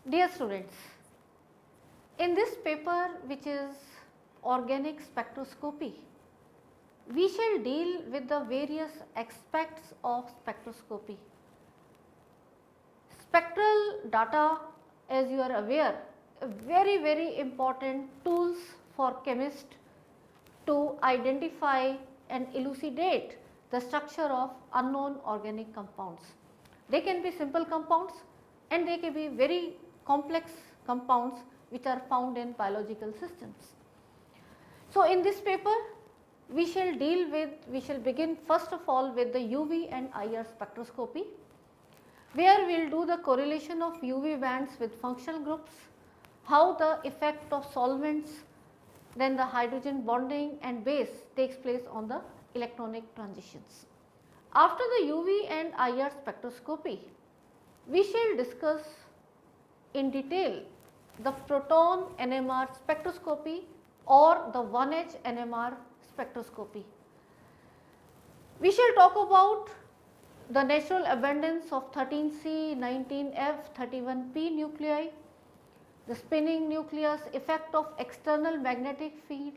Dear students, in this paper, which is organic spectroscopy, we shall deal with the various aspects of spectroscopy. Spectral data, as you are aware, very important tools for chemists to identify and elucidate the structure of unknown organic compounds. They can be simple compounds and they can be very complex compounds which are found in biological systems. So, in this paper we shall begin first of all with the UV and IR spectroscopy, where we will do the correlation of UV bands with functional groups, how the effect of solvents, then the hydrogen bonding and base takes place on the electronic transitions. After the UV and IR spectroscopy, we shall discuss in detail the Proton NMR spectroscopy or the 1H NMR spectroscopy. We shall talk about the natural abundance of 13C, 19F, 31P nuclei, the spinning nucleus, effect of external magnetic field,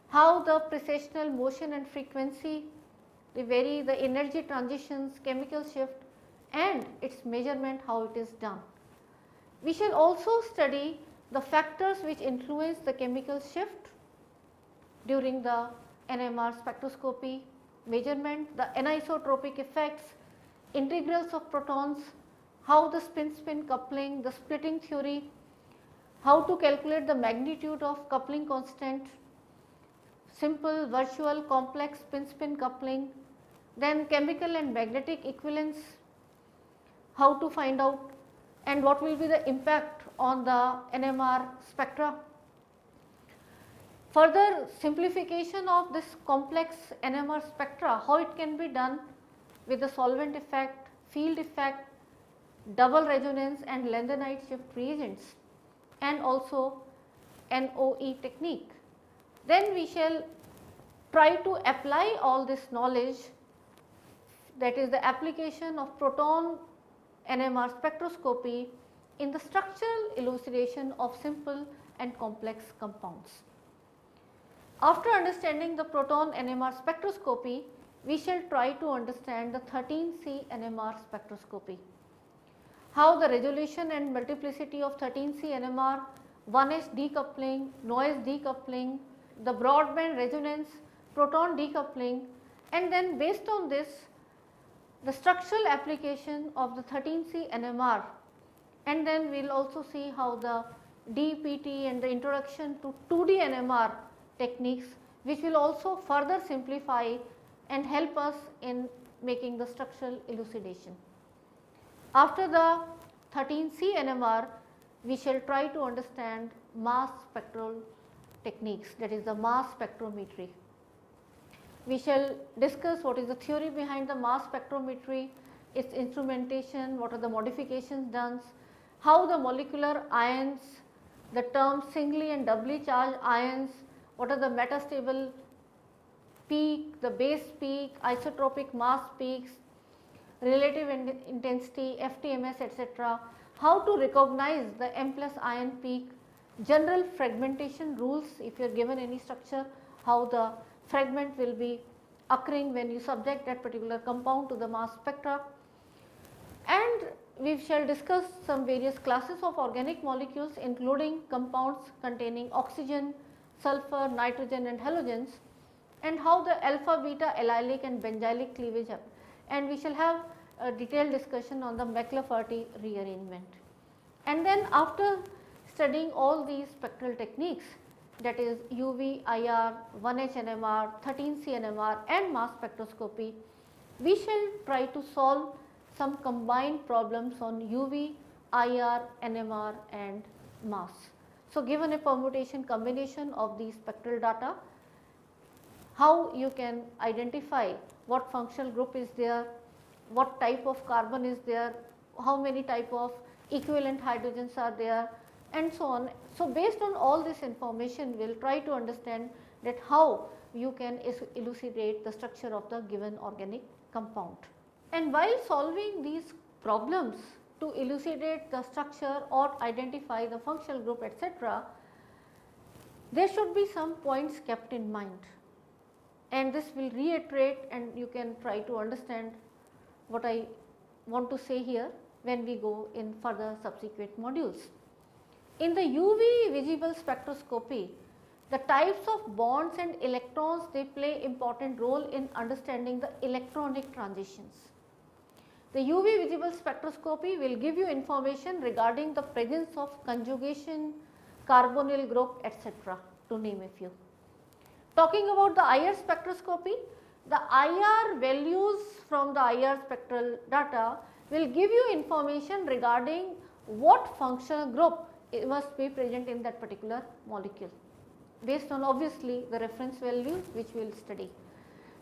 how the precessional motion and frequency vary, the energy transitions, chemical shift and its measurement, how it is done. We shall also study the factors which influence the chemical shift during the NMR spectroscopy measurement, the anisotropic effects, integrals of protons, how the spin-spin coupling, the splitting theory, how to calculate the magnitude of coupling constant, simple, virtual, complex spin-spin coupling, then chemical and magnetic equivalence, how to find out and what will be the impact on the NMR spectra. Further simplification of this complex NMR spectra, how it can be done with the solvent effect, field effect, double resonance and lanthanide shift reagents and also NOE technique. Then we shall try to apply all this knowledge, that is the application of proton NMR spectroscopy in the structural elucidation of simple and complex compounds. After understanding the proton NMR spectroscopy, we shall try to understand the 13C NMR spectroscopy. How the resolution and multiplicity of 13C NMR, 1S decoupling, noise decoupling, the broadband resonance, proton decoupling, and then based on this the structural application of the 13C NMR, and then we will also see how the DPT and the introduction to 2D NMR techniques, which will also further simplify and help us in making the structural elucidation. After the 13C NMR, we shall try to understand mass spectral techniques, that is the mass spectrometry. We shall discuss what is the theory behind the mass spectrometry, its instrumentation, what are the modifications done, how the molecular ions, the terms singly and doubly charged ions, what are the metastable peak, the base peak, isotropic mass peaks, relative intensity, FTMS, etc. How to recognize the M plus ion peak, general fragmentation rules, if you are given any structure, how the fragment will be occurring when you subject that particular compound to the mass spectra. And we shall discuss some various classes of organic molecules, including compounds containing oxygen, sulfur, nitrogen and halogens, and how the alpha, beta, allylic and benzylic cleavage happen. And we shall have a detailed discussion on the McLafferty rearrangement. And then after studying all these spectral techniques, that is UV, IR, 1H NMR, 13C NMR and mass spectroscopy, we shall try to solve some combined problems on UV, IR, NMR and mass. So, given a permutation combination of these spectral data, how you can identify what functional group is there, what type of carbon is there, how many type of equivalent hydrogens are there and so on. So, based on all this information, we will try to understand that how you can elucidate the structure of the given organic compound. And while solving these problems to elucidate the structure or identify the functional group, etc., there should be some points kept in mind, and this will reiterate and you can try to understand what I want to say here when we go in further subsequent modules. In the UV visible spectroscopy, the types of bonds and electrons, they play important role in understanding the electronic transitions. The UV visible spectroscopy will give you information regarding the presence of conjugation, carbonyl group, etc., to name a few. Talking about the IR spectroscopy, the IR values from the IR spectral data will give you information regarding what functional group must be present in that particular molecule, based on obviously the reference values which we will study.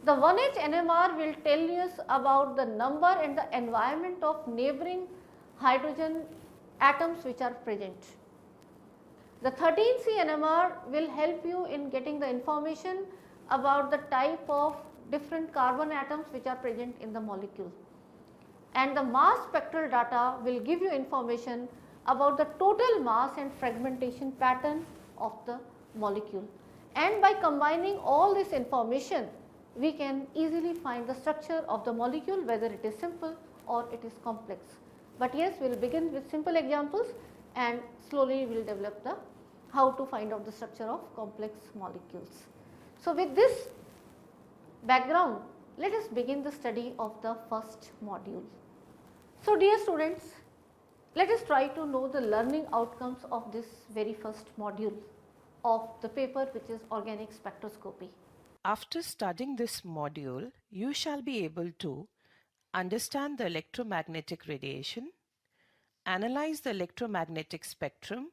The 1H NMR will tell us about the number and the environment of neighboring hydrogen atoms which are present. The 13C NMR will help you in getting the information about the type of different carbon atoms which are present in the molecule. And the mass spectral data will give you information about the total mass and fragmentation pattern of the molecule. And by combining all this information, we can easily find the structure of the molecule, whether it is simple or it is complex. But yes, we will begin with simple examples and slowly we will develop the how to find out the structure of complex molecules. So, with this background, let us begin the study of the first module. So, dear students, let us try to know the learning outcomes of this very first module of the paper, which is organic spectroscopy. After studying this module, you shall be able to understand the electromagnetic radiation, analyze the electromagnetic spectrum,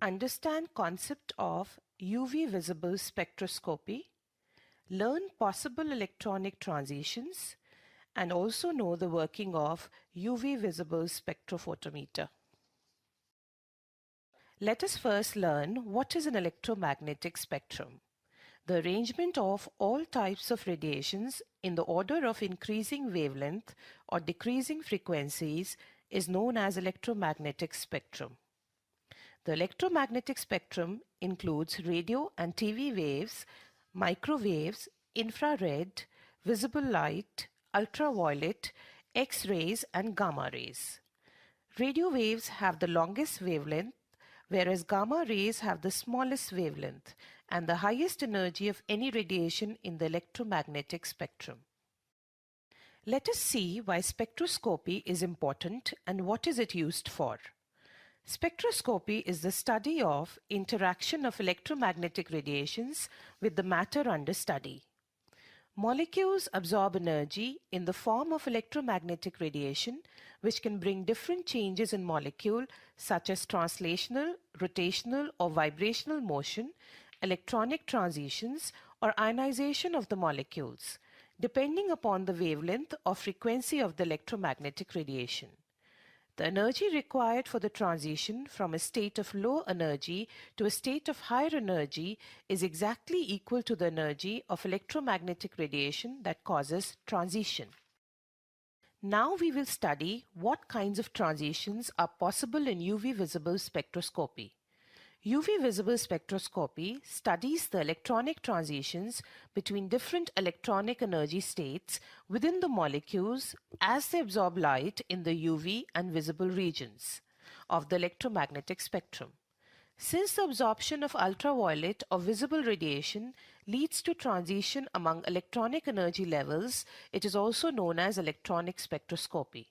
understand concept of UV visible spectroscopy, learn possible electronic transitions, and also know the working of UV visible spectrophotometer. Let us first learn what is an electromagnetic spectrum. The arrangement of all types of radiations in the order of increasing wavelength or decreasing frequencies is known as electromagnetic spectrum. The electromagnetic spectrum includes radio and TV waves, microwaves, infrared, visible light, ultraviolet, X-rays and gamma rays. Radio waves have the longest wavelength, whereas gamma rays have the smallest wavelength and the highest energy of any radiation in the electromagnetic spectrum. Let us see why spectroscopy is important and what is it used for. Spectroscopy is the study of interaction of electromagnetic radiations with the matter under study. Molecules absorb energy in the form of electromagnetic radiation, which can bring different changes in molecule such as translational, rotational or vibrational motion, electronic transitions or ionization of the molecules, depending upon the wavelength or frequency of the electromagnetic radiation. The energy required for the transition from a state of low energy to a state of higher energy is exactly equal to the energy of electromagnetic radiation that causes transition. Now we will study what kinds of transitions are possible in UV visible spectroscopy. UV visible spectroscopy studies the electronic transitions between different electronic energy states within the molecules as they absorb light in the UV and visible regions of the electromagnetic spectrum. Since the absorption of ultraviolet or visible radiation leads to transition among electronic energy levels, it is also known as electronic spectroscopy.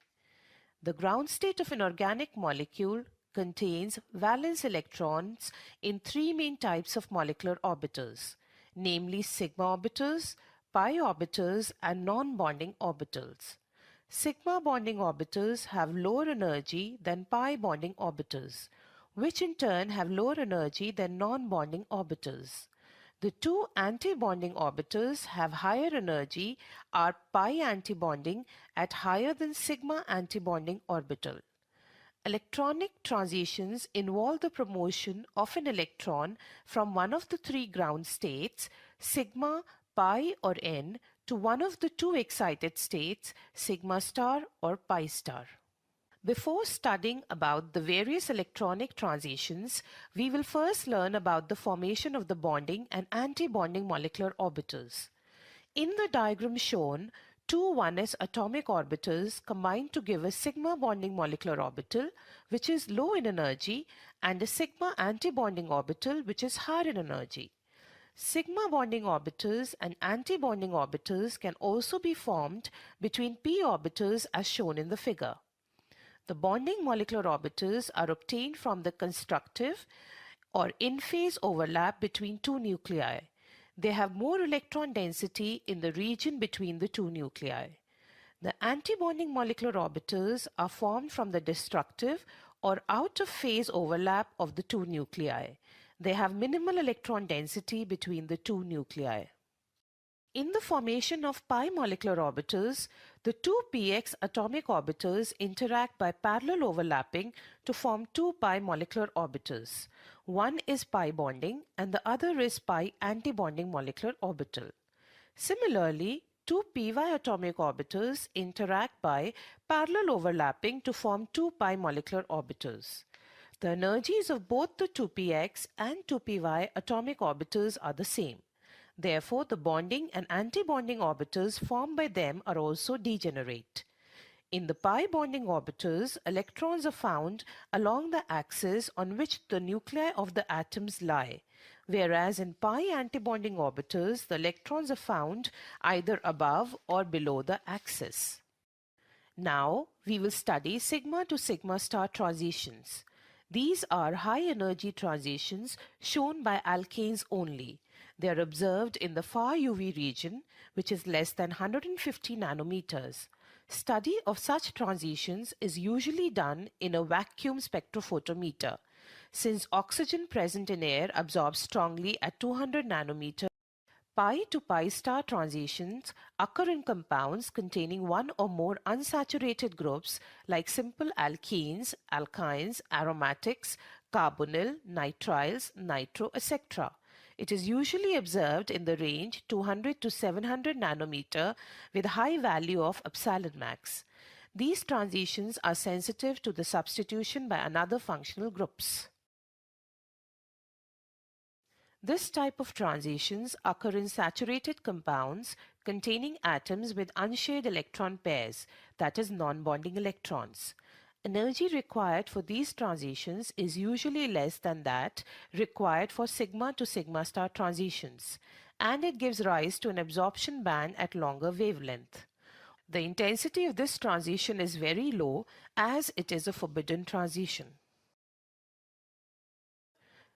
The ground state of an organic molecule contains valence electrons in three main types of molecular orbitals, namely sigma orbitals, pi orbitals, and non-bonding orbitals. Sigma bonding orbitals have lower energy than pi bonding orbitals, which in turn have lower energy than non-bonding orbitals. The two anti-bonding orbitals have higher energy are pi antibonding at higher than sigma antibonding orbital. Electronic transitions involve the promotion of an electron from one of the three ground states, sigma, pi or n, to one of the two excited states, sigma star or pi star. Before studying about the various electronic transitions, we will first learn about the formation of the bonding and anti-bonding molecular orbitals. In the diagram shown, two 1s atomic orbitals combine to give a sigma bonding molecular orbital, which is low in energy, and a sigma anti-bonding orbital, which is higher in energy. Sigma bonding orbitals and anti-bonding orbitals can also be formed between p orbitals as shown in the figure. The bonding molecular orbitals are obtained from the constructive or in-phase overlap between two nuclei. They have more electron density in the region between the two nuclei. The antibonding molecular orbitals are formed from the destructive or out-of-phase overlap of the two nuclei. They have minimal electron density between the two nuclei. In the formation of pi molecular orbitals, the two px atomic orbitals interact by parallel overlapping to form two pi molecular orbitals. One is pi bonding and the other is pi antibonding molecular orbital. Similarly, two py atomic orbitals interact by parallel overlapping to form two pi molecular orbitals. The energies of both the 2px and 2py atomic orbitals are the same. Therefore, the bonding and anti-bonding orbitals formed by them are also degenerate. In the pi bonding orbitals, electrons are found along the axis on which the nuclei of the atoms lie, whereas in pi antibonding orbitals, the electrons are found either above or below the axis. Now, we will study sigma to sigma star transitions. These are high-energy transitions shown by alkanes only. They are observed in the far UV region, which is less than 150 nanometers. Study of such transitions is usually done in a vacuum spectrophotometer. Since oxygen present in air absorbs strongly at 200 nanometers, pi to pi star transitions occur in compounds containing one or more unsaturated groups like simple alkenes, alkynes, aromatics, carbonyl, nitriles, nitro, etc. It is usually observed in the range 200 to 700 nanometer with high value of epsilon max. These transitions are sensitive to the substitution by another functional groups. This type of transitions occur in saturated compounds containing atoms with unshared electron pairs, that is non-bonding electrons. Energy required for these transitions is usually less than that required for sigma to sigma star transitions, and it gives rise to an absorption band at longer wavelength. The intensity of this transition is very low as it is a forbidden transition.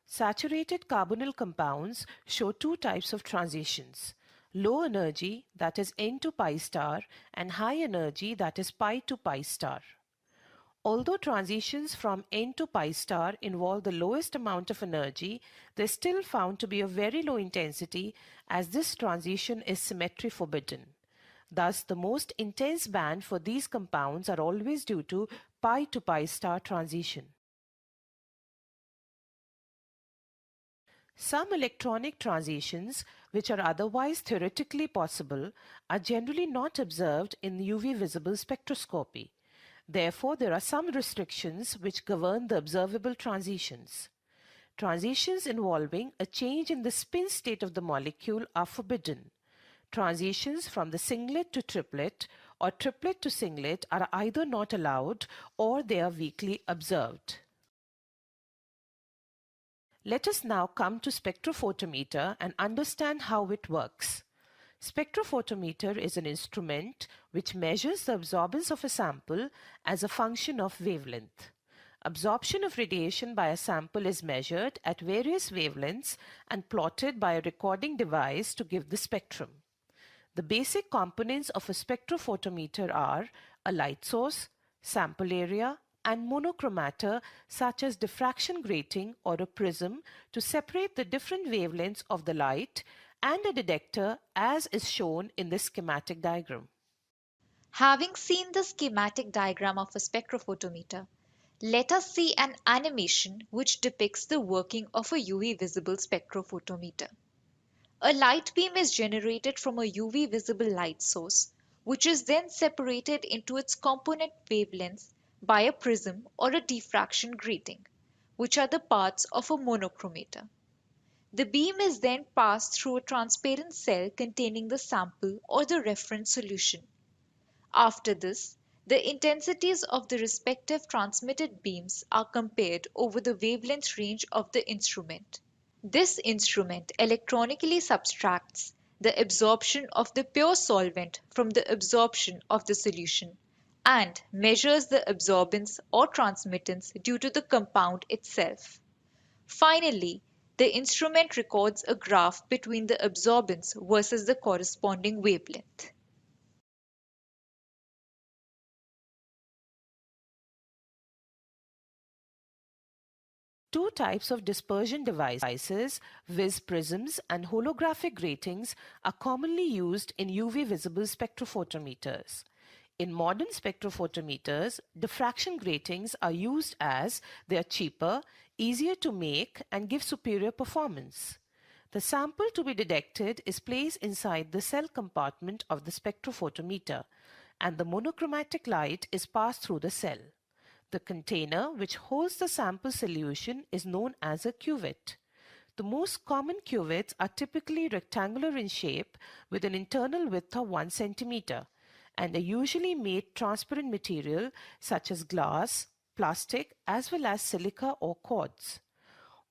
Saturated carbonyl compounds show two types of transitions: low energy, that is N to pi star, and high energy, that is pi to pi star. Although transitions from N to pi star involve the lowest amount of energy, they are still found to be of very low intensity as this transition is symmetry forbidden. Thus, the most intense band for these compounds are always due to pi star transition. Some electronic transitions, which are otherwise theoretically possible, are generally not observed in UV visible spectroscopy. Therefore, there are some restrictions which govern the observable transitions. Transitions involving a change in the spin state of the molecule are forbidden. Transitions from the singlet to triplet or triplet to singlet are either not allowed or they are weakly observed. Let us now come to spectrophotometer and understand how it works. Spectrophotometer is an instrument which measures the absorbance of a sample as a function of wavelength. Absorption of radiation by a sample is measured at various wavelengths and plotted by a recording device to give the spectrum. The basic components of a spectrophotometer are a light source, sample area, and monochromator such as diffraction grating or a prism to separate the different wavelengths of the light, and a detector as is shown in this schematic diagram. Having seen the schematic diagram of a spectrophotometer, let us see an animation which depicts the working of a UV visible spectrophotometer. A light beam is generated from a UV visible light source, which is then separated into its component wavelengths by a prism or a diffraction grating, which are the parts of a monochromator. The beam is then passed through a transparent cell containing the sample or the reference solution. After this, the intensities of the respective transmitted beams are compared over the wavelength range of the instrument. This instrument electronically subtracts the absorption of the pure solvent from the absorption of the solution and measures the absorbance or transmittance due to the compound itself. Finally, the instrument records a graph between the absorbance versus the corresponding wavelength. Two types of dispersion devices, vis prisms and holographic gratings, are commonly used in UV visible spectrophotometers. In modern spectrophotometers, diffraction gratings are used as they are cheaper, easier to make, and give superior performance. The sample to be detected is placed inside the cell compartment of the spectrophotometer, and the monochromatic light is passed through the cell. The container which holds the sample solution is known as a cuvette. The most common cuvettes are typically rectangular in shape with an internal width of 1 centimeter and are usually made transparent material such as glass, plastic, as well as silica or quartz.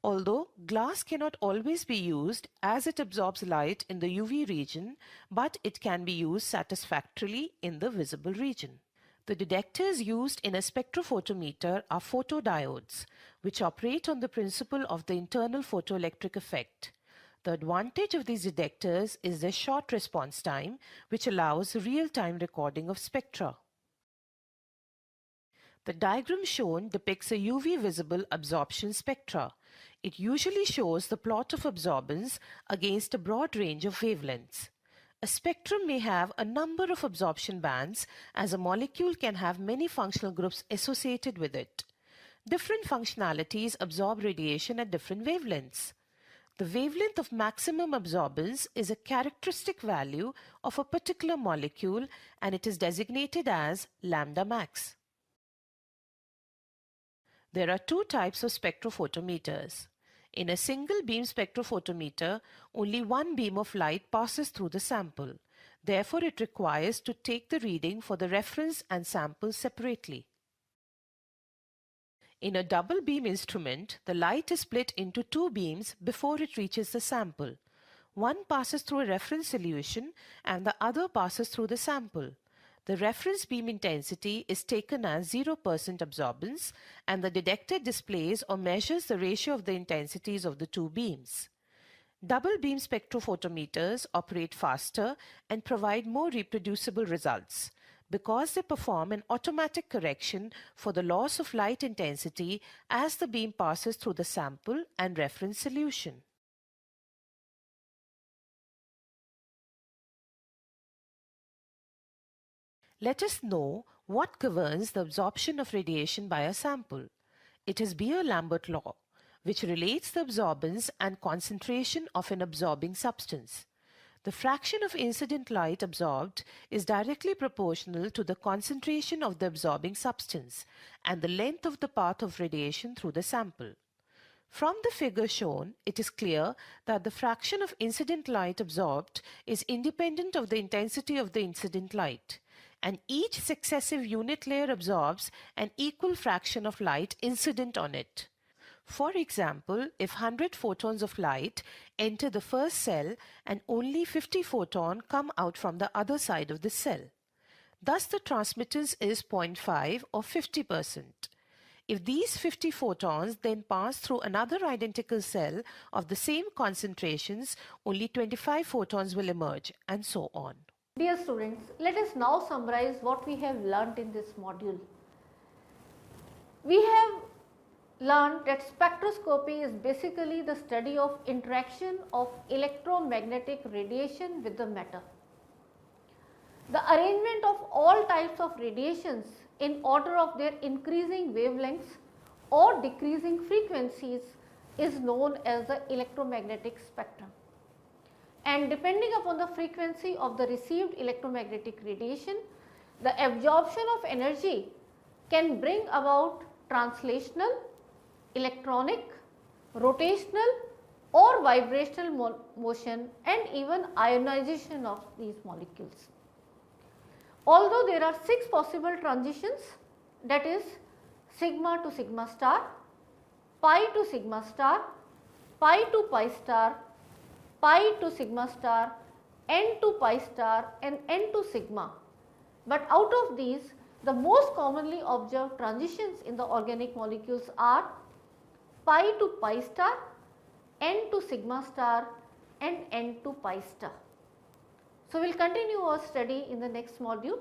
Although glass cannot always be used as it absorbs light in the UV region, but it can be used satisfactorily in the visible region. The detectors used in a spectrophotometer are photodiodes, which operate on the principle of the internal photoelectric effect. The advantage of these detectors is their short response time, which allows real-time recording of spectra. The diagram shown depicts a UV visible absorption spectra. It usually shows the plot of absorbance against a broad range of wavelengths. A spectrum may have a number of absorption bands, as a molecule can have many functional groups associated with it. Different functionalities absorb radiation at different wavelengths. The wavelength of maximum absorbance is a characteristic value of a particular molecule, and it is designated as lambda max. There are two types of spectrophotometers. In a single beam spectrophotometer, only one beam of light passes through the sample. Therefore, it requires to take the reading for the reference and sample separately. In a double beam instrument, the light is split into two beams before it reaches the sample. One passes through a reference solution and the other passes through the sample. The reference beam intensity is taken as 0% absorbance, and the detector displays or measures the ratio of the intensities of the two beams. Double beam spectrophotometers operate faster and provide more reproducible results because they perform an automatic correction for the loss of light intensity as the beam passes through the sample and reference solution. Let us know what governs the absorption of radiation by a sample. It is Beer-Lambert law, which relates the absorbance and concentration of an absorbing substance. The fraction of incident light absorbed is directly proportional to the concentration of the absorbing substance and the length of the path of radiation through the sample. From the figure shown, it is clear that the fraction of incident light absorbed is independent of the intensity of the incident light, and each successive unit layer absorbs an equal fraction of light incident on it. For example, if 100 photons of light enter the first cell and only 50 photons come out from the other side of the cell. Thus the transmittance is 0.5 or 50%. If these 50 photons then pass through another identical cell of the same concentrations, only 25 photons will emerge, and so on. Dear students, let us now summarize what we have learnt in this module. We have learned that spectroscopy is basically the study of interaction of electromagnetic radiation with the matter. The arrangement of all types of radiations in order of their increasing wavelengths or decreasing frequencies is known as the electromagnetic spectrum. And depending upon the frequency of the received electromagnetic radiation, the absorption of energy can bring about translational, electronic, rotational or vibrational motion and even ionization of these molecules. Although there are 6 possible transitions, that is sigma to sigma star, pi to sigma star, pi to pi star, pi to sigma star, n to pi star and n to sigma. But out of these, the most commonly observed transitions in the organic molecules are pi to pi star, n to sigma star and n to pi star. So, we will continue our study in the next module.